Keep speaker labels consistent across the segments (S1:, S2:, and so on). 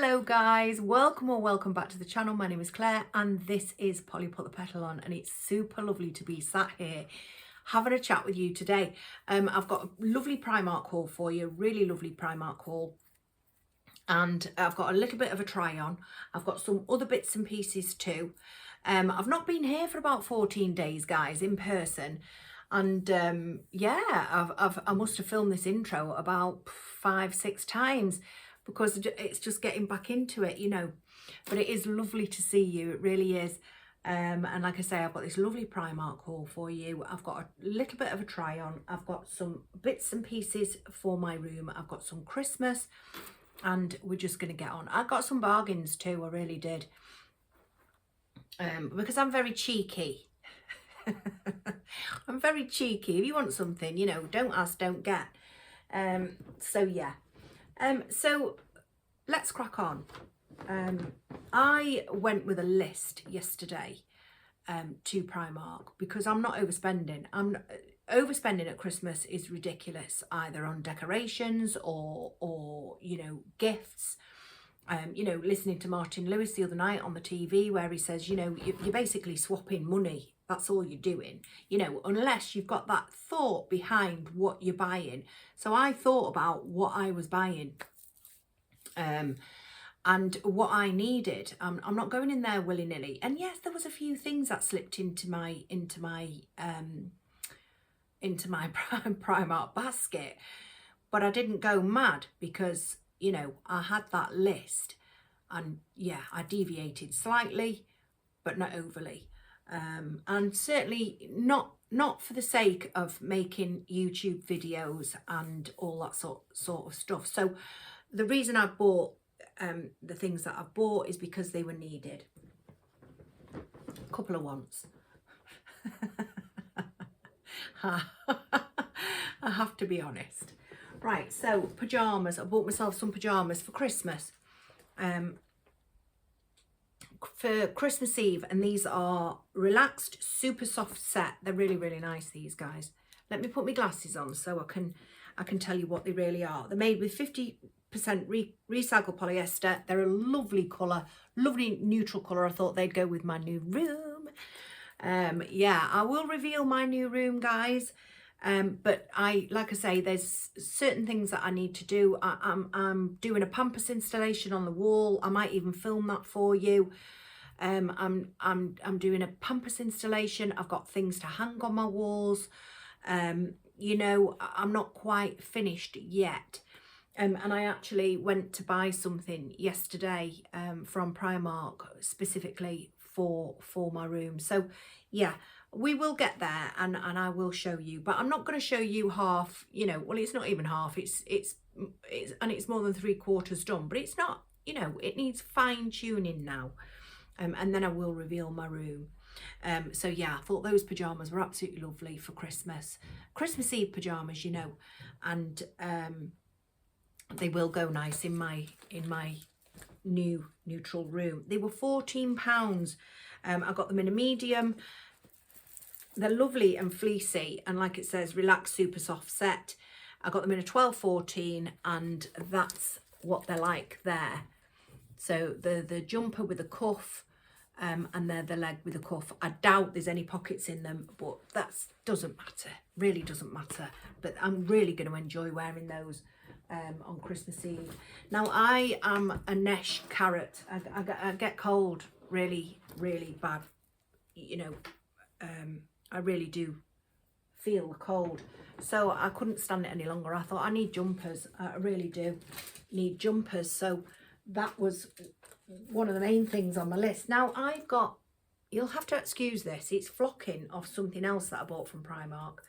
S1: Hello guys, welcome or welcome back to the channel. My name is Claire and this is Polly Put the Petal On, and it's super lovely to be sat here having a chat with you today. I've got a lovely Primark haul for you, really lovely Primark haul, and I've got a little bit of a try on. I've got some other bits and pieces too. I've not been here for about 14 days guys in person, and yeah, I must have filmed this intro about 5-6 times because it's just getting back into it, you know. But it is lovely to see you, it really is. And like I say, I've got this lovely Primark haul for you. I've got a little bit of a try on. I've got some bits and pieces for my room. I've got some Christmas, and we're just going to get on. I got some bargains too, I really did. Because I'm very cheeky. I'm very cheeky. If you want something, you know, don't ask, don't get. So yeah. So let's crack on. I went with a list yesterday to Primark because I'm not overspending. Overspending at Christmas is ridiculous, either on decorations or you know, gifts. You know, listening to Martin Lewis the other night on the TV where he says, you know, you're basically swapping money. That's all you're doing, you know, unless you've got that thought behind what you're buying. So I thought about what I was buying and what I needed. I'm not going in there willy-nilly. And yes, there was a few things that slipped into my Primark basket, but I didn't go mad because, you know, I had that list, and yeah, I deviated slightly, but not overly. And certainly not for the sake of making YouTube videos and all that sort of stuff. So the reason I bought the things that I've bought is because they were needed. A couple of wants. I have to be honest. Right, so pajamas. I bought myself some pajamas for Christmas. For Christmas Eve, and these are relaxed, super soft set. They're really, really nice, these guys. Let me put my glasses on so I can tell you what they really are. They're made with 50% recycled polyester. They're a lovely colour, lovely neutral colour. I thought they'd go with my new room. Yeah, I will reveal my new room, guys. But like I say, there's certain things that I need to do. I'm doing a Pampers installation on the wall. I might even film that for you. I'm doing a Pampers installation. I've got things to hang on my walls. You know, I'm not quite finished yet. And I actually went to buy something yesterday from Primark specifically for my room. So yeah, we will get there, and I will show you, but I'm not going to show you half, you know. Well, it's not even half, it's and it's more than 3/4 done, but it's not, you know, it needs fine tuning now. And then I will reveal my room. So yeah, I thought those pajamas were absolutely lovely for Christmas Eve pajamas, you know, and they will go nice in my new neutral room. They were £14. I got them in a medium. They're lovely and fleecy, and like it says, relaxed, super soft set. I got them in a 12-14, and that's what they're like there. So the jumper with a cuff, and they're the leg with a cuff. I doubt there's any pockets in them, but that doesn't matter, really doesn't matter. But I'm really going to enjoy wearing those on Christmas Eve. Now, I am a Nesh carrot. I get cold really, really bad, you know. I really do feel the cold, so I couldn't stand it any longer. I thought I need jumpers. I really do need jumpers. So that was one of the main things on my list. Now I've got, you'll have to excuse this, it's flocking off something else that I bought from Primark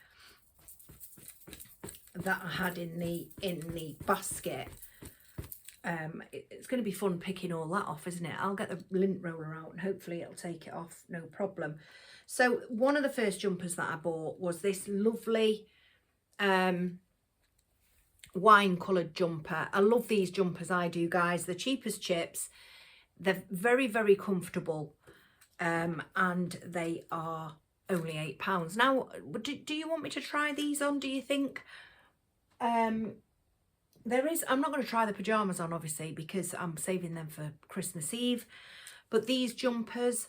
S1: that I had in the basket. It's going to be fun picking all that off, isn't it? I'll get the lint roller out and hopefully it'll take it off, no problem. So one of the first jumpers that I bought was this lovely wine coloured jumper. I love these jumpers, I do, guys. They're cheap as chips. They're very, very comfortable, and they are only £8. Now, do you want me to try these on, do you think? There is, I'm not going to try the pyjamas on, obviously, because I'm saving them for Christmas Eve. But these jumpers,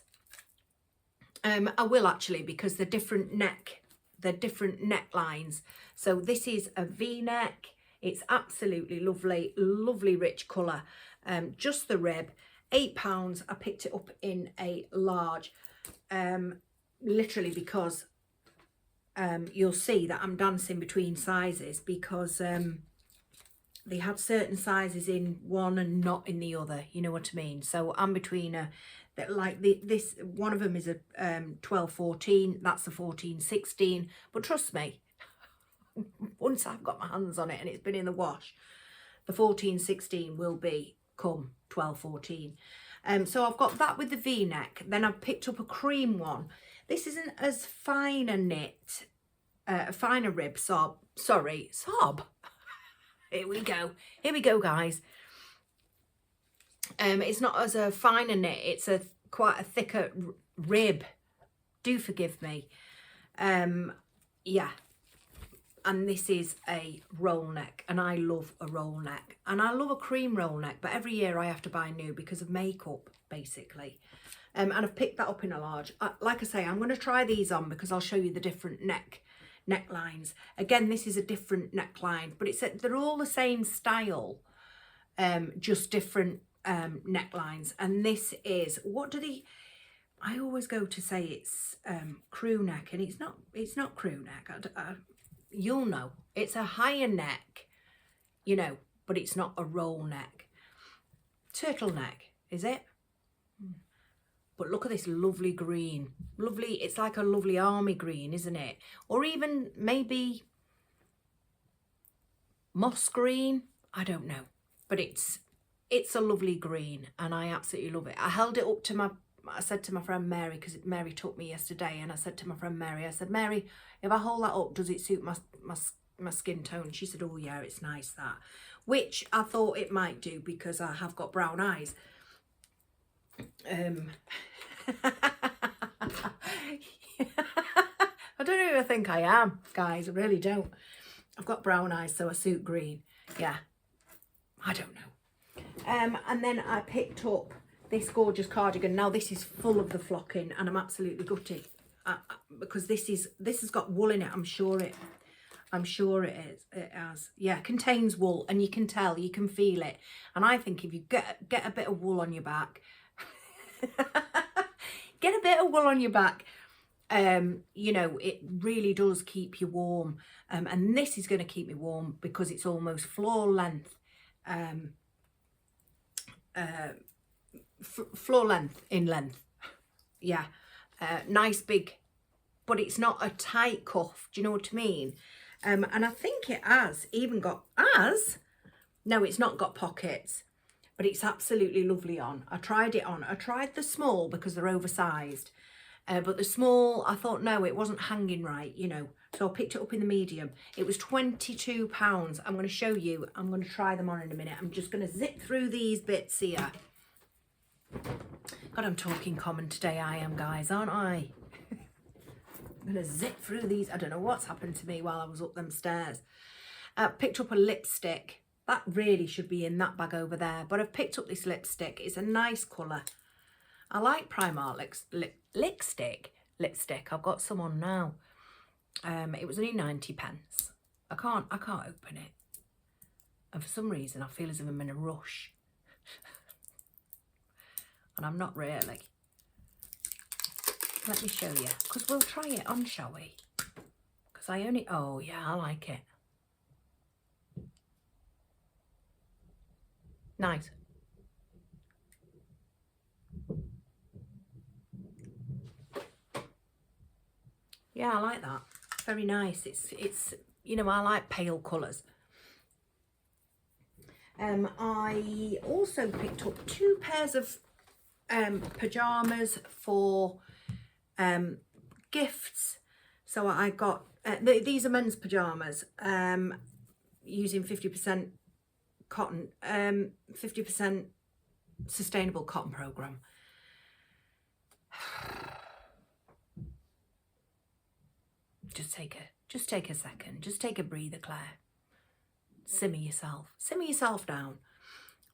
S1: I will actually, because they're different necklines. So this is a V-neck. It's absolutely lovely, lovely rich colour. Just the rib, £8. I picked it up in a large, literally because you'll see that I'm dancing between sizes, because they had certain sizes in one and not in the other, you know what I mean? So I'm between this one of them is a 12-14, that's a 14-16, but trust me, once I've got my hands on it and it's been in the wash, the 14-16 will become 12-14. So I've got that with the V-neck. Then I've picked up a cream one. This isn't as fine a knit, a finer rib sob. Here we go, guys. It's not as a finer knit. It's quite a thicker rib. Do forgive me. Yeah. And this is a roll neck, and I love a roll neck, and I love a cream roll neck, but every year I have to buy new because of makeup, basically. And I've picked that up in a large. Like I say, I'm going to try these on because I'll show you the different necklines. Again, this is a different neckline, but they're all the same style, just different necklines. And this is, I always go to say it's crew neck, and it's not crew neck. You'll know it's a higher neck, you know, but it's not a roll neck. Turtleneck, is it? But look at this lovely green. Lovely, it's like a lovely army green, isn't it? Or even maybe moss green, I don't know. But it's a lovely green, and I absolutely love it. I held it up to I said to my friend Mary, because Mary took me yesterday, and I said to my friend Mary, I said, Mary, if I hold that up, does it suit my skin tone? She said, oh yeah, it's nice that. Which I thought it might do, because I have got brown eyes. I don't know who I think I am, guys. I really don't. I've got brown eyes, so I suit green. Yeah, I don't know. And then I picked up this gorgeous cardigan. Now this is full of the flocking, and I'm absolutely gutted because this has got wool in it. I'm sure it is. It has. Yeah, contains wool, and you can tell, you can feel it. And I think if you get a bit of wool on your back, get a bit of wool on your back, you know, it really does keep you warm. And this is going to keep me warm because it's almost floor length. Floor length in length. Yeah, nice big, but it's not a tight cuff. Do you know what I mean? And I think it has even got no, it's not got pockets, but it's absolutely lovely on. I tried it on. I tried the small because they're oversized, but the small, I thought, no, it wasn't hanging right, you know. So I picked it up in the medium. It was £22. I'm going to show you. I'm going to try them on in a minute. I'm just going to zip through these bits here. God, I'm talking common today, I am, guys, aren't I? I'm going to zip through these. I don't know what's happened to me while I was up them stairs. Picked up a lipstick. That really should be in that bag over there. But I've picked up this lipstick. It's a nice colour. I like Primark lipstick. I've got some on now. It was only 90 pence. I can't open it. And for some reason, I feel as if I'm in a rush. And I'm not really. Let me show you, because we'll try it on, shall we? Because oh yeah, I like it. Nice. Yeah, I like that. Very nice. It's you know, I like pale colours. I also picked up 2 pairs of pajamas for gifts. So I got these are men's pajamas, using 50% cotton, 50% sustainable cotton program. Just take a second. Just take a breather, Claire. simmer yourself down.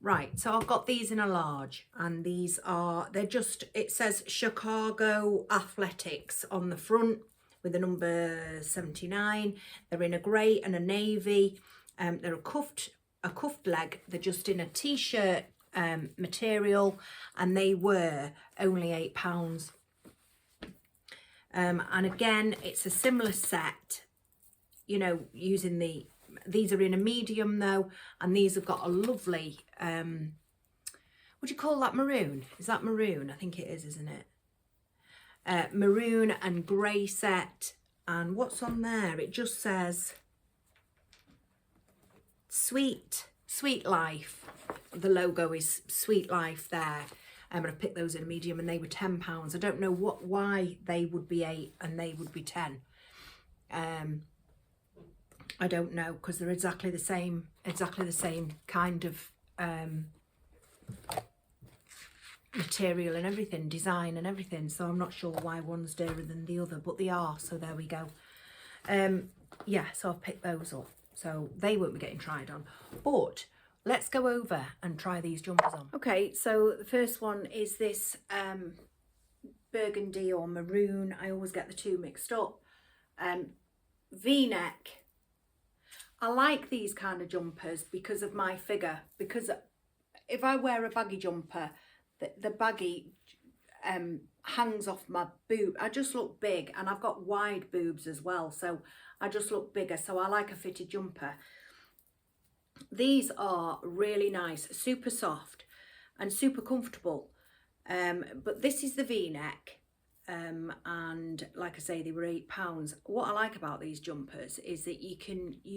S1: Right, so I've got these in a large, and these are, they're just, it says Chicago Athletics on the front with the number 79. They're in a grey and a navy. They're a cuffed leg. They're just in a t-shirt material, and they were only £8. And again, it's a similar set, you know, using these are in a medium though, and these have got a lovely, would you call that maroon? Is that maroon? I think it is, isn't it? Maroon and grey set. And what's on there? It just says Sweet Life. The logo is Sweet Life there. I'm going to pick those in a medium, and they were £10. I don't know why they would be 8 and they would be 10. I don't know, because they're exactly the same kind of material and everything, design and everything. So I'm not sure why one's dearer than the other, but they are. So there we go. Yeah, so I've picked those up. So they won't be getting tried on. But let's go over and try these jumpers on. Okay, so the first one is this burgundy or maroon. I always get the two mixed up. V-neck. I like these kind of jumpers because of my figure. Because if I wear a baggy jumper, the baggy hangs off my boob. I just look big, and I've got wide boobs as well, so I just look bigger. So I like a fitted jumper. These are really nice, super soft and super comfortable. But this is the V-neck. And like I say, they were £8. What I like about these jumpers is that you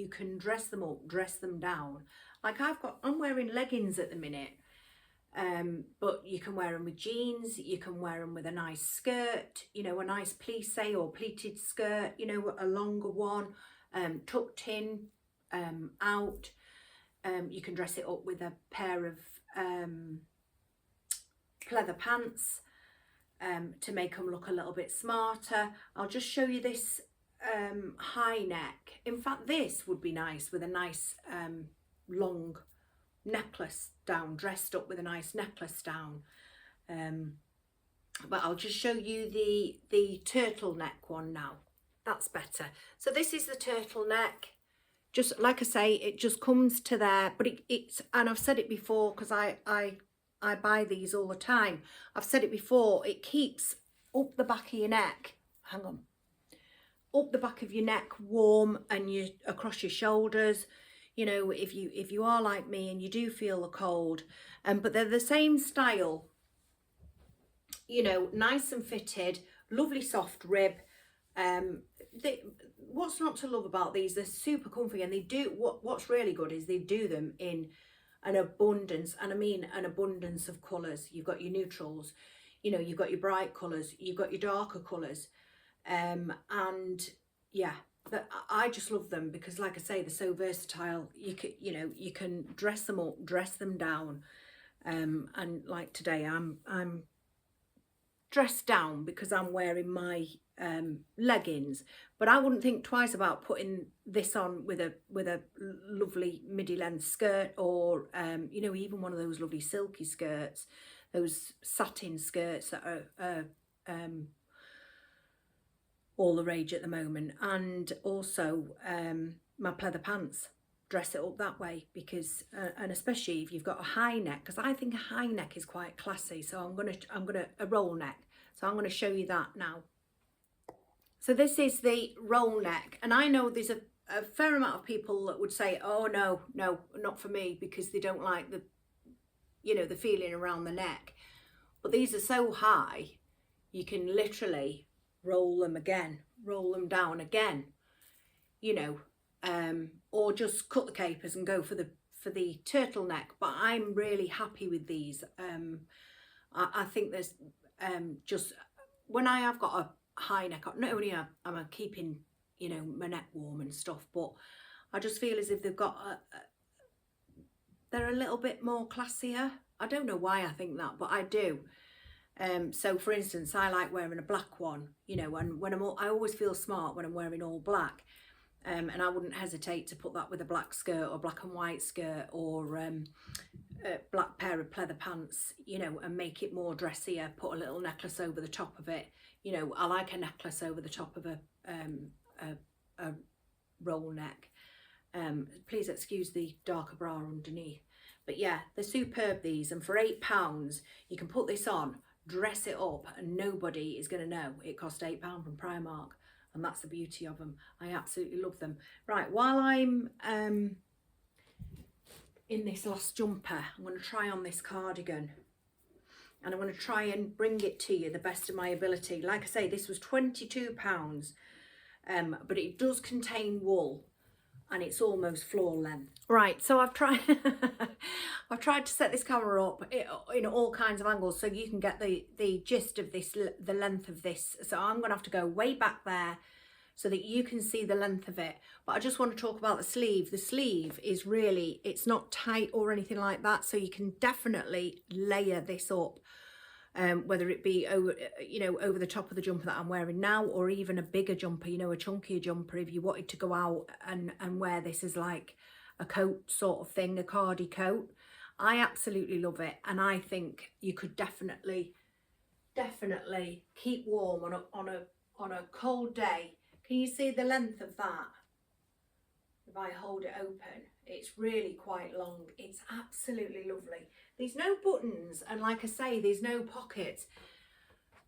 S1: can dress them up, dress them down. Like I'm wearing leggings at the minute, but you can wear them with jeans, you can wear them with a nice skirt, you know, a nice plissé or pleated skirt, you know, a longer one, tucked in, out. You can dress it up with a pair of pleather pants. To make them look a little bit smarter. I'll just show you this high neck. In fact, this would be nice with a nice long necklace down, dressed up with a nice necklace down. But I'll just show you the turtleneck one now. That's better. So this is the turtleneck. Just like I say, it just comes to there, but it's, and I've said it before because I buy these all the time. I've said it before, it keeps up the back of your neck, hang on, up the back of your neck warm, and you across your shoulders, you know, if you are like me and you do feel the cold. But they're the same style, you know, nice and fitted, lovely soft rib. What's not to love about these? They're super comfy, and they do, what's really good is they do them in an abundance, and I mean an abundance of colours. You've got your neutrals, you know, you've got your bright colours, you've got your darker colours, and yeah, but I just love them because, like I say, they're so versatile. You can dress them up, dress them down, and like today I'm dressed down because I'm wearing my leggings, but I wouldn't think twice about putting this on with a lovely midi length skirt, or you know, even one of those lovely silky skirts, those satin skirts that are all the rage at the moment. And also my pleather pants, dress it up that way, because and especially if you've got a high neck, because I think a high neck is quite classy. So I'm gonna a roll neck, so I'm going to show you that now. So this is the roll neck, and I know there's a fair amount of people that would say, oh no, not for me, because they don't like the, you know, the feeling around the neck. But these are so high, you can literally roll them down again, you know, or just cut the capers and go for the turtleneck. But I'm really happy with these. I think there's just, when I have got a high neck, not only am I keeping, you know, my neck warm and stuff, but I just feel as if they've got they're a little bit more classier. I don't know why I think that, but I do. So for instance, I like wearing a black one, you know, and when I always feel smart when I'm wearing all black. And I wouldn't hesitate to put that with a black skirt or black and white skirt, or a black pair of pleather pants, you know, and make it more dressier. Put a little necklace over the top of it. You know, I like a necklace over the top of a roll neck. Please excuse the darker bra underneath. But yeah, they're superb, these. And for £8, you can put this on, dress it up, and nobody is going to know it cost £8 from Primark. And that's the beauty of them. I absolutely love them. Right, while I'm in this last jumper, I'm going to try on this cardigan. And I'm going to try and bring it to you the best of my ability. Like I say, this was £22, but it does contain wool. And it's almost floor length. Right, so I've tried I've tried to set this camera up in all kinds of angles so you can get the gist of this, the length of this. So I'm going to have to go way back there so that you can see the length of it. But I just want to talk about the sleeve. The sleeve is really, it's not tight or anything like that, so you can definitely layer this up. Whether it be over, you know, over the top of the jumper that I'm wearing now, or even a bigger jumper, you know, a chunkier jumper, if you wanted to go out and wear this as like a coat sort of thing, a cardi coat. I absolutely love it, and I think you could definitely keep warm on a cold day. Can you see the length of that? If I hold it open, it's really quite long. It's absolutely lovely. There's no buttons, and like I say, there's no pockets,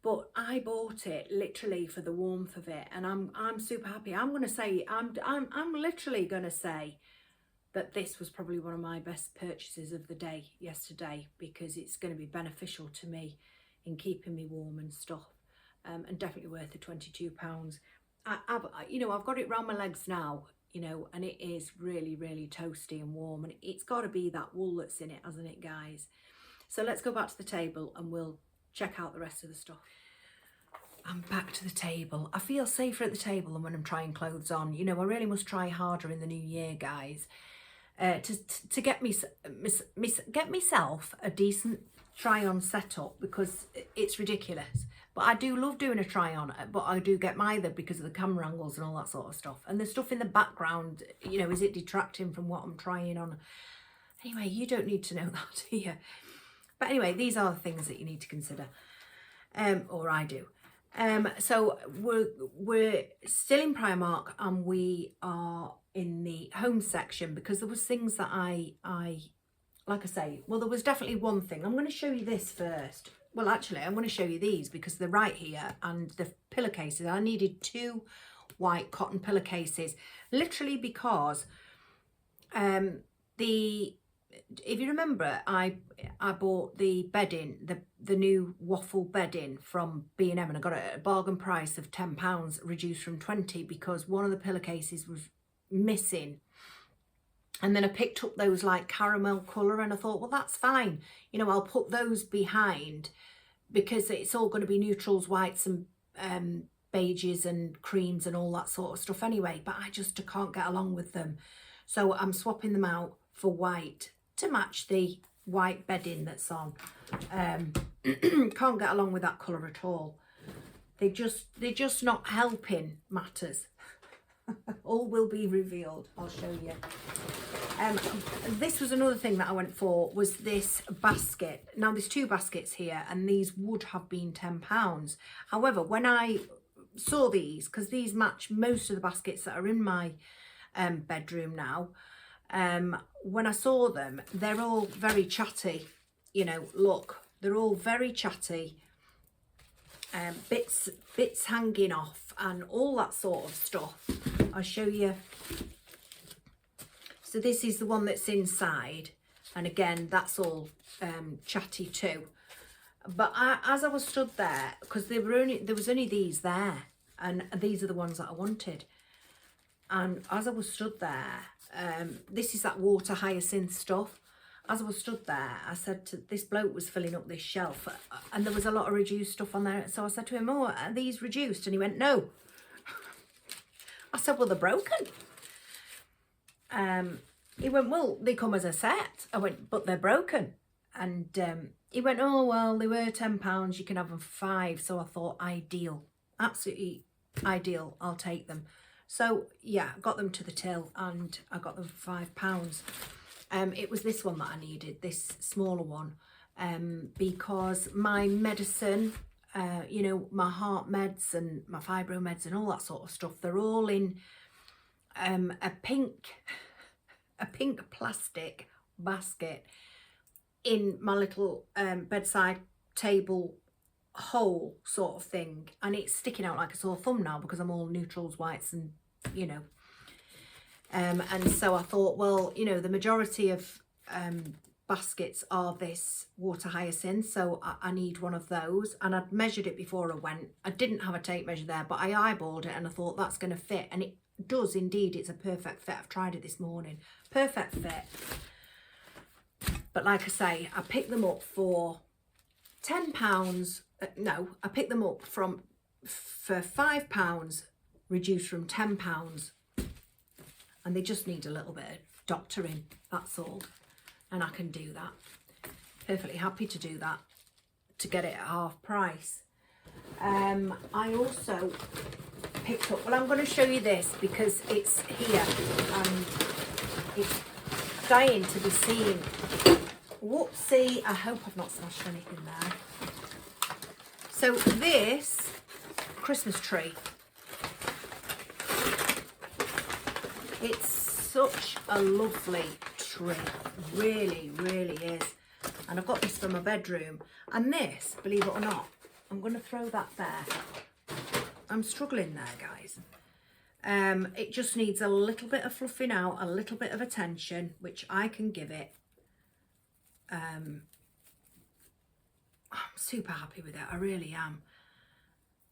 S1: but I bought it literally for the warmth of it, and I'm super happy. I'm gonna say I'm literally gonna say that this was probably one of my best purchases of the day yesterday, because it's going to be beneficial to me in keeping me warm and stuff, and definitely worth the £22. You know, I've got it round my legs now, you know, and it is really, really toasty and warm, and it's got to be that wool that's in it, hasn't it, guys? So let's go back to the table and we'll check out the rest of the stuff. I'm back to the table. I feel safer at the table than when I'm trying clothes on. You know, I really must try harder in the new year, guys, to get get myself a decent try-on setup, because it's ridiculous. But I do love doing a try-on, but I do get mithered because of the camera angles and all that sort of stuff. And the stuff in the background, you know, is it detracting from what I'm trying on? Anyway, you don't need to know that, do you? But anyway, these are the things that you need to consider, or I do. So we're still in Primark, and we are in the home section, because there was things that I like I say, well, there was definitely one thing. I'm going to show you this first. Well, actually, I'm going to show you these because they're right here, and the pillowcases. I needed 2 white cotton pillowcases, literally because if you remember, I bought the bedding, the new waffle bedding from B&M, and I got it at a bargain price of £10, reduced from 20, because one of the pillowcases was missing. And then I picked up those like caramel colour, and I thought, well, that's fine. You know, I'll put those behind, because it's all going to be neutrals, whites and beiges and creams and all that sort of stuff anyway. But I just can't get along with them. So I'm swapping them out for white to match the white bedding that's on. Can't get along with that colour at all. They're just not helping matters. All will be revealed. I'll show you. This was another thing that I went for, was this basket. Now there's 2 baskets here, and these would have been £10. However, when I saw these, because these match most of the baskets that are in my bedroom now, when I saw them, they're all very chatty. You know, look, they're all very chatty. Bits hanging off and all that sort of stuff. I'll show you. So this is the one that's inside, and again, that's all chatty too. But as I was stood there, because there was only these there, and these are the ones that I wanted. And as I was stood there, this is that water hyacinth stuff. As I was stood there, I said to this bloke was filling up this shelf, and there was a lot of reduced stuff on there. So I said to him, "Oh, are these reduced?" And he went, "No." I said, "Well, they're broken." He went, "Well, they come as a set." I went, "But they're broken." And he went, "Oh, well, they were £10. You can have them for £5. So I thought, ideal, absolutely ideal. I'll take them. So yeah, I got them to the till and I got them for £5. It was this one that I needed, this smaller one, because my medicine, you know, my heart meds and my fibro meds and all that sort of stuff, they're all in a pink plastic basket in my little bedside table hole sort of thing, and it's sticking out like a sore thumb now because I'm all neutrals, whites, and you know, and so I thought, well, you know, the majority of baskets are this water hyacinth, so I need one of those, and I'd measured it before I went. I didn't have a tape measure there, but I eyeballed it and I thought that's going to fit, and it does indeed. It's a perfect fit. I've tried it this morning, perfect fit. But like I say, I picked them up for £10. No, I picked them up for £5, reduced from £10, and they just need a little bit of doctoring, that's all, and I can do that. Perfectly happy to do that, to get it at half price. I also picked up, well, I'm going to show you this because it's here and it's dying to be seen. Whoopsie, I hope I've not smashed anything there. So this Christmas tree, it's such a lovely tree, really, really is. And I've got this for my bedroom. And this, believe it or not, I'm going to throw that there. I'm struggling there, guys. It just needs a little bit of fluffing out, a little bit of attention, which I can give it. I'm super happy with it, I really am.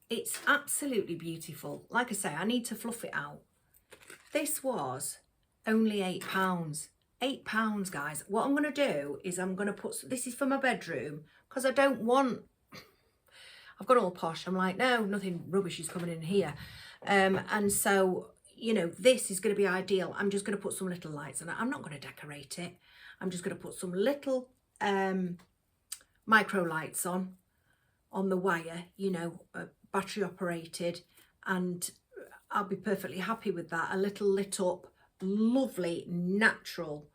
S1: It's absolutely beautiful. Like I say, I need to fluff it out. This was only £8. £8, guys. What I'm going to do is I'm going to put, this is for my bedroom, because I don't want, I've got all posh. I'm like, no, nothing rubbish is coming in here. And so, you know, this is going to be ideal. I'm just going to put some little lights on it. I'm not going to decorate it. I'm just going to put some little micro lights on the wire, you know, battery operated, and I'll be perfectly happy with that. A little lit up, lovely, natural.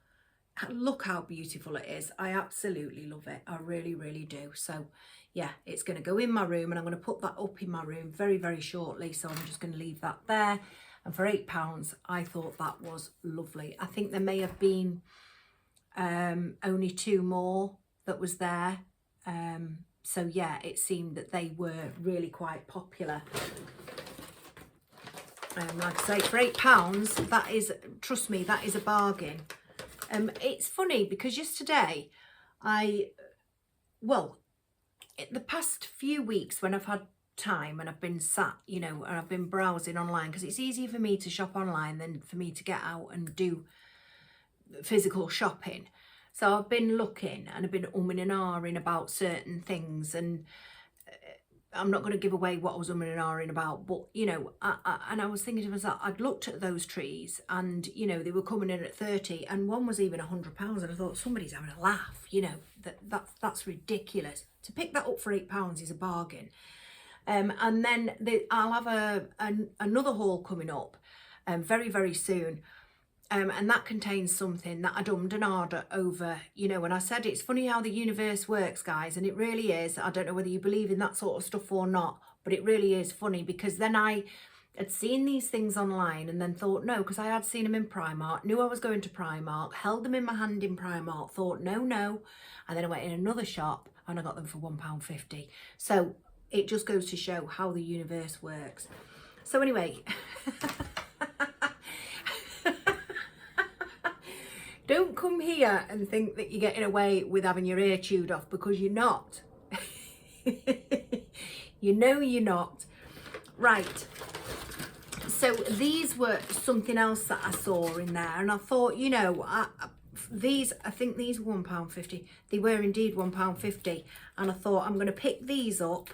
S1: Look how beautiful it is. I absolutely love it. I really, really do. So yeah, it's going to go in my room, and I'm going to put that up in my room very, very shortly. So I'm just going to leave that there. And for £8, I thought that was lovely. I think there may have been only 2 more that was there. So yeah, it seemed that they were really quite popular. Like I say, for £8, that is, trust me, that is a bargain. It's funny because yesterday the past few weeks when I've had time and I've been sat, you know, and I've been browsing online, because it's easier for me to shop online than for me to get out and do physical shopping. So I've been looking and I've been umming and ahhing about certain things, and I'm not going to give away what I was umming and ahhing about, but you know, I was thinking to myself, I'd looked at those trees and, you know, they were coming in at 30 and one was even £100, and I thought, somebody's having a laugh, you know, that's ridiculous. To pick that up for £8 is a bargain. And then I'll have another haul coming up very, very soon. And that contains something that I'd ummed and ahed over, you know, and I said it's funny how the universe works, guys, and it really is. I don't know whether you believe in that sort of stuff or not, but it really is funny, because then I had seen these things online and then thought, no, because I had seen them in Primark, knew I was going to Primark, held them in my hand in Primark, thought, no, and then I went in another shop and I got them for £1.50. So it just goes to show how the universe works. So anyway... Don't come here and think that you're getting away with having your ear chewed off, because you're not. You know you're not. Right. So these were something else that I saw in there, and I thought, you know, I think these were £1.50. They were indeed £1.50, and I thought I'm going to pick these up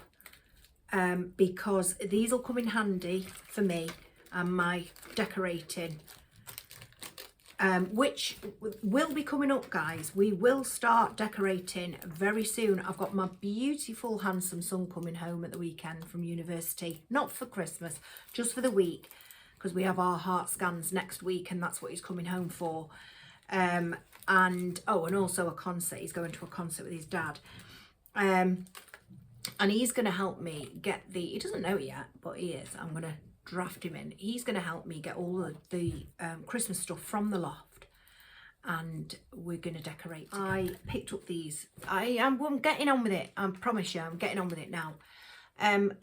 S1: because these will come in handy for me and my decorating. Which will be coming up, guys. We will start decorating very soon. I've got my beautiful handsome son coming home at the weekend from university, not for Christmas, just for the week, because we have our heart scans next week, and that's what he's coming home for. And oh, and also a concert. He's going to a concert with his dad. And he's going to help me get he doesn't know it yet, but he is. I'm going to draft him in. He's going to help me get all of the Christmas stuff from the loft, and we're going to decorate together. I picked up these. I'm getting on with it. I promise you, I'm getting on with it now.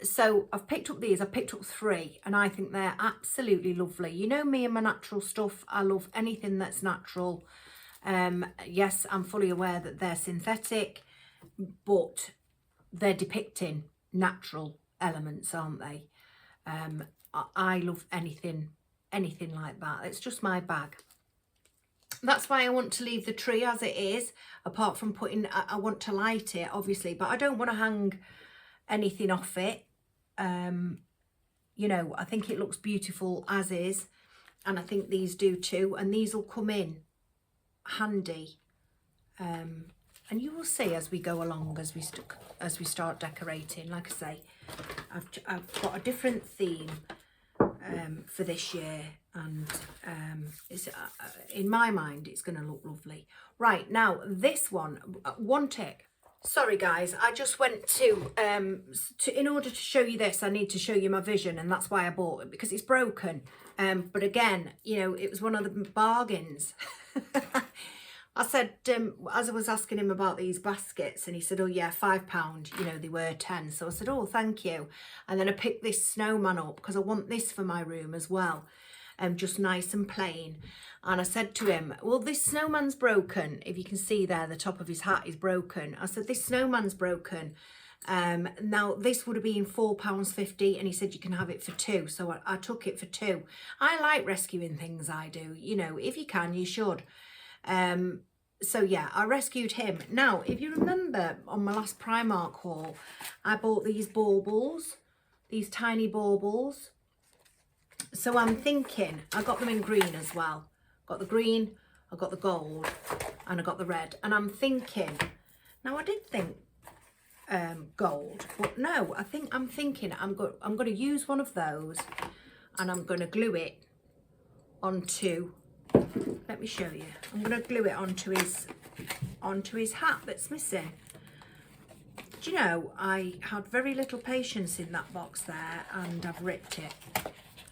S1: So I've picked up these. I've picked up 3, and I think they're absolutely lovely. You know me and my natural stuff. I love anything that's natural. Yes, I'm fully aware that they're synthetic, but they're depicting natural elements, aren't they? I love anything like that. It's just my bag. That's why I want to leave the tree as it is, apart from putting, I want to light it, obviously, but I don't want to hang anything off it. You know, I think it looks beautiful as is, and I think these do too, and these will come in handy. And you will see as we go along, as we start decorating. Like I say, I've got a different theme for this year, and it's in my mind it's going to look lovely. Right, now this one tick. Sorry guys, I just went to in order to show you this, I need to show you my vision, and that's why I bought it, because it's broken. But again, you know, it was one of the bargains. I said, as I was asking him about these baskets, and he said, oh yeah, £5, you know, they were 10. So I said, oh, thank you. And then I picked this snowman up because I want this for my room as well. Just nice and plain. And I said to him, well, this snowman's broken. If you can see there, the top of his hat is broken. I said, this snowman's broken. Now this would have been £4.50, and he said you can have it for 2. So I took it for 2. I like rescuing things, I do. You know, if you can, you should. So yeah, I rescued him. Now, if you remember on my last Primark haul, I bought these baubles, these tiny baubles. So I'm thinking, I got them in green as well. Got the green, I got the gold, and I got the red. And I'm thinking, now I did think gold, but no, I'm thinking I'm going to use one of those, and I'm going to glue it onto, let me show you. I'm going to glue it onto his hat that's missing. Do you know, I had very little patience in that box there, and I've ripped it.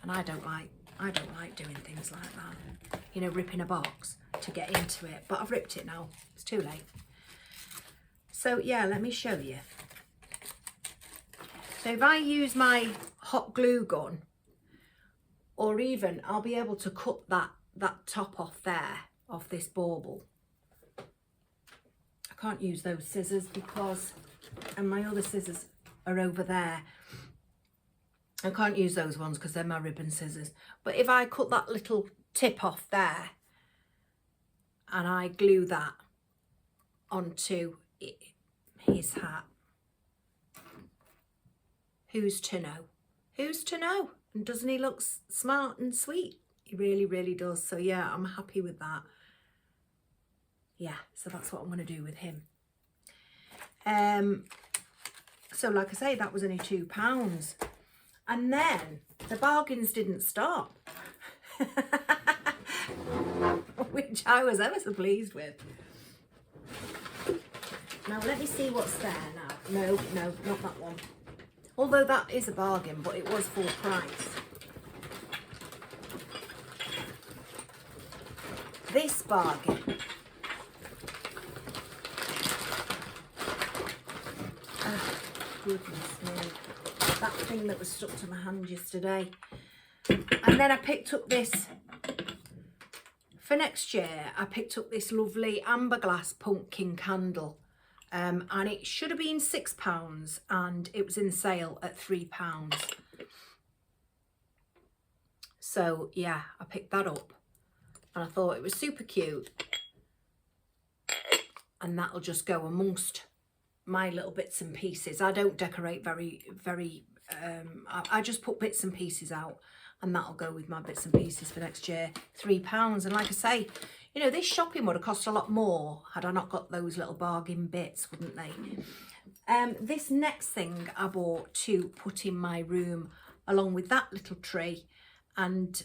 S1: And I don't like doing things like that. You know, ripping a box to get into it. But I've ripped it now. It's too late. So yeah, let me show you. So if I use my hot glue gun, or even I'll be able to cut that top off there, off this bauble. I can't use those scissors because, and my other scissors are over there. I can't use those ones because they're my ribbon scissors. But if I cut that little tip off there, and I glue that onto his hat, who's to know? Who's to know? And doesn't he look smart and sweet? He really, really does. So yeah, I'm happy with that. Yeah, so that's what I'm going to do with him. So like I say, that was only £2. And then the bargains didn't stop, which I was ever so pleased with. Now let me see what's there now. No, not that one. Although that is a bargain, but it was full price. This bargain. Oh, goodness me. That thing that was stuck to my hand yesterday. And then I picked up this, for next year, I picked up this lovely amber glass pumpkin candle. And it should have been £6, and it was in sale at £3. So yeah, I picked that up, and I thought it was super cute. And that'll just go amongst my little bits and pieces. I don't decorate very, I just put bits and pieces out, and that'll go with my bits and pieces for next year. £3. And like I say, you know, this shopping would have cost a lot more had I not got those little bargain bits, wouldn't they? This next thing I bought to put in my room along with that little tree, and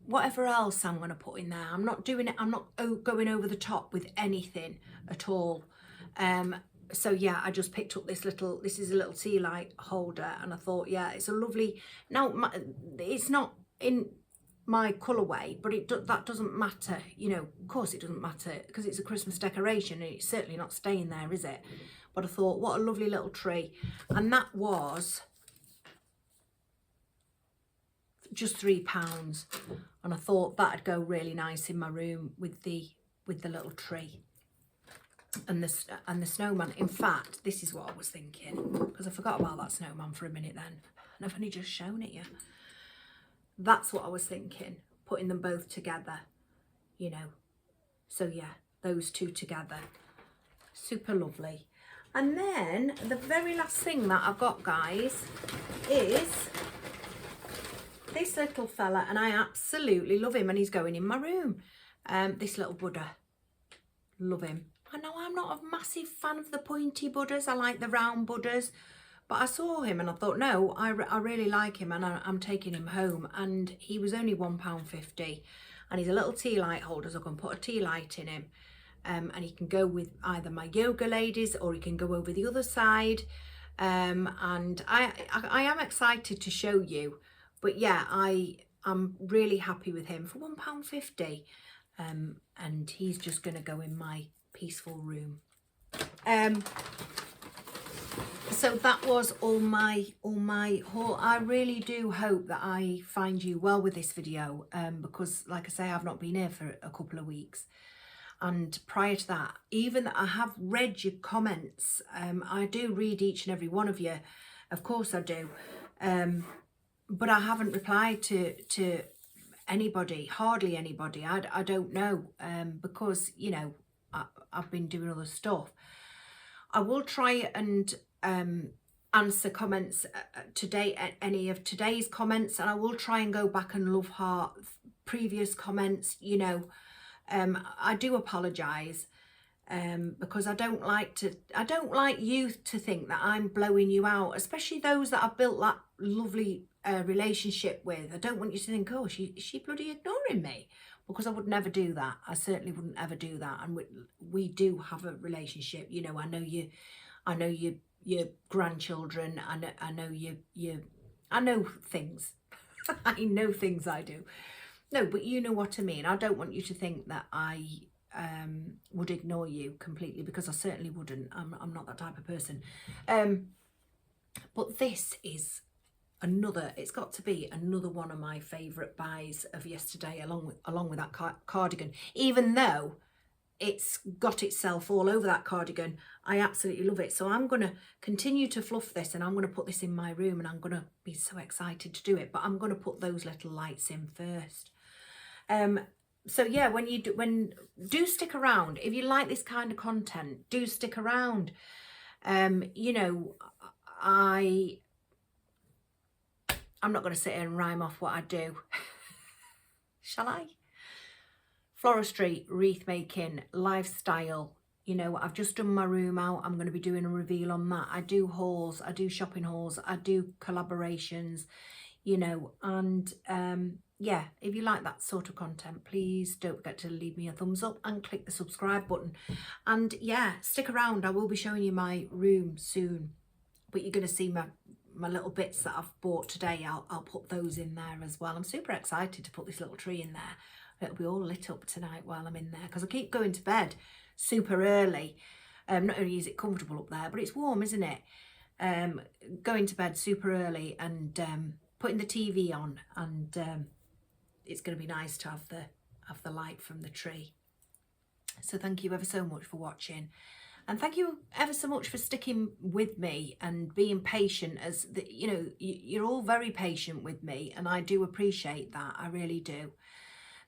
S1: whatever else I'm going to put in there. I'm not doing it, I'm not going over the top with anything at all. So yeah, I just picked up this is a little Tealight holder, and I thought, yeah, it's a lovely, now it's not in my colourway, but that doesn't matter, you know, of course it doesn't matter, because it's a Christmas decoration and it's certainly not staying there, is it? But I thought, what a lovely little tree. And that was just £3, and I thought that'd go really nice in my room with the little tree and the snowman. In fact, this is what I was thinking, because I forgot about that snowman for a minute then, and I've only just shown it you. That's what I was thinking, putting them both together, you know. So yeah, those two together, super lovely. And then the very last thing that I've got, guys, is this little fella, and I absolutely love him, and he's going in my room. This little Buddha, love him. I know I'm not a massive fan of the pointy Buddhas, I like the round Buddhas, but I saw him and I thought, no, I really like him, and I'm taking him home. And he was only £1.50, and he's a little Tealight holder, so I can put a Tealight in him, and he can go with either my yoga ladies, or he can go over the other side. And I am excited to show you. But yeah, I'm really happy with him for £1.50, and he's just going to go in my peaceful room. So that was all my haul. I really do hope that I find you well with this video, because like I say, I've not been here for a couple of weeks. And prior to that, even that I have read your comments, I do read each and every one of you, of course I do, but I haven't replied to anybody, hardly anybody. I don't know, because, you know, I've been doing other stuff. I will try and answer comments today, any of today's comments, and I will try and go back and love heart previous comments, you know. I do apologise, because I don't like you to think that I'm blowing you out, especially those that I've built that lovely relationship with. I don't want you to think, oh, is she bloody ignoring me? Because I would never do that. I certainly wouldn't ever do that. And we do have a relationship, you know. I know your grandchildren. I know things. I know things, I do. No, but you know what I mean. I don't want you to think that I would ignore you completely, because I certainly wouldn't. I'm not that type of person. But this is it's got to be another one of my favourite buys of yesterday, along with that cardigan. Even though it's got itself all over that cardigan, I absolutely love it. So I'm going to continue to fluff this, and I'm going to put this in my room, and I'm going to be so excited to do it. But I'm going to put those little lights in first. So yeah, do stick around. If you like this kind of content, do stick around. You know, I'm not going to sit here and rhyme off what I do. Shall I? Floristry, wreath making, lifestyle. You know, I've just done my room out. I'm going to be doing a reveal on that. I do hauls, I do shopping hauls, I do collaborations, you know. And yeah, if you like that sort of content, please don't forget to leave me a thumbs up and click the subscribe button. And yeah, stick around. I will be showing you my room soon, but you're going to see my little bits that I've bought today. I'll put those in there as well. I'm super excited to put this little tree in there. It'll be all lit up tonight while I'm in there, because I keep going to bed super early. Not only is it comfortable up there, but it's warm, isn't it? Going to bed super early and putting the TV on, and it's going to be nice to have the light from the tree. So thank you ever so much for watching. And thank you ever so much for sticking with me and being patient, as you know, you're all very patient with me, and I do appreciate that. I really do.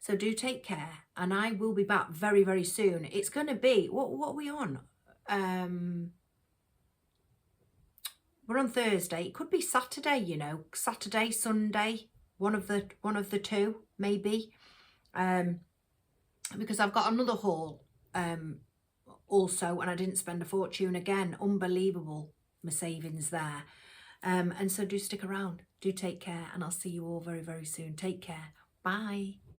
S1: So do take care, and I will be back very, very soon. It's going to be, what are we on? We're on Thursday. It could be Saturday, you know, Saturday, Sunday, one of the two, maybe. Because I've got another haul also, and I didn't spend a fortune again. Unbelievable, my savings there. And so do stick around. Do take care, and I'll see you all very, very soon. Take care. Bye.